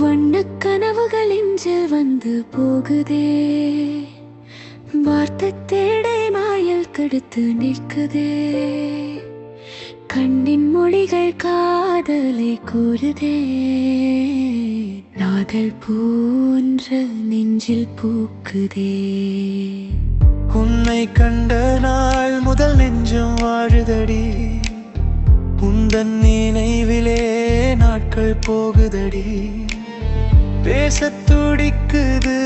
வண்ணக் கனவுகள் நெஞ்சில் வந்து போகுதே, வார்த்தை தேடை மாயல் கடுத்து நிற்குதே, கண்ணின் மொழிகள் காதலை கூறுதே, நாதல் போன்ற நெஞ்சில் பூக்குதே. உன்னை கண்ட நாள் முதல் நெஞ்சம் வாழுதடி, உந்தன் நினைவிலே நாட்கள் போகுதடி. பேசத் துடிக்குது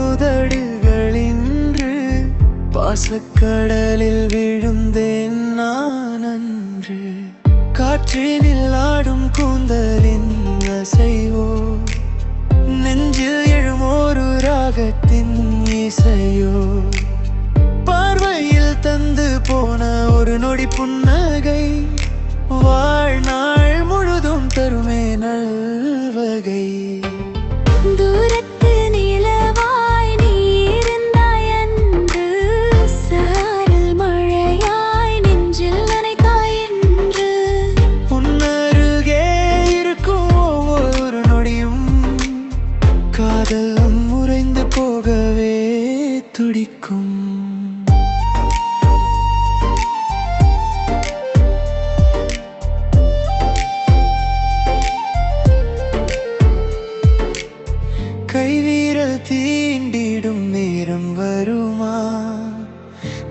உதடுகள் இன்று, பாசக்கடலில் விழுந்தேன் நான் அன்று. காற்றினில் ஆடும் கூந்தலின் அசைவோ, நெஞ்சில் எழுமோரு ராகத்தின் இசையோ, பார்வையில் தந்து போன ஒரு நொடி புன்னகை, வாழ்நாள் முழுதும் தருமே நல்வகை. தூரத்து நிலவாய் நீ இருந்தாய் அன்று, சாரல் மழையாய் நெஞ்சில் நனைத்தாய் என்று. உன்னருகே இருக்கும் ஒவ்வொரு நொடியும் காதல் உறைந்து போகவே துடிக்கும். கைவீரல் தீண்டிடும் நேரம் வருமா,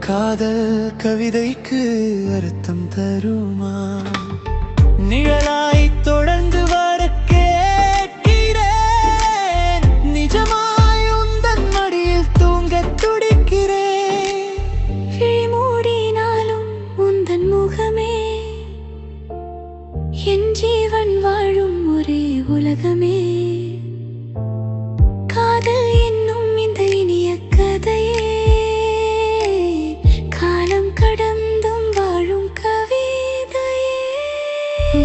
காதல் கவிதைக்கு அர்த்தம் தருமா, நிழலாய் தொடர்ந்து வர கேட்கிறேன், நிஜமாய் உந்தன் மடியில் தூங்க துடிக்கிறேன். விழி மூடினாலும் உந்தன் முகமே, என் ஜீவன் வாழும் ஒரே உலகமே. காதல் என்னும் இந்த இனிய கதையே, காலம் கடந்தும் வாழும் கவிதையே.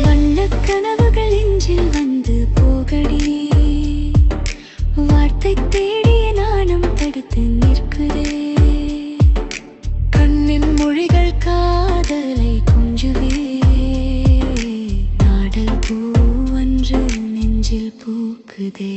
வண்ணக் கனவுகள் நெஞ்சில் வந்து போகடி, வார்த்தை தேடிய நாணம் தடுத்து நிற்குதே, கண்ணின் மொழிகள் காதலை கொஞ்சுவே, நாடல் பூவன்று நெஞ்சில் பூக்குதே.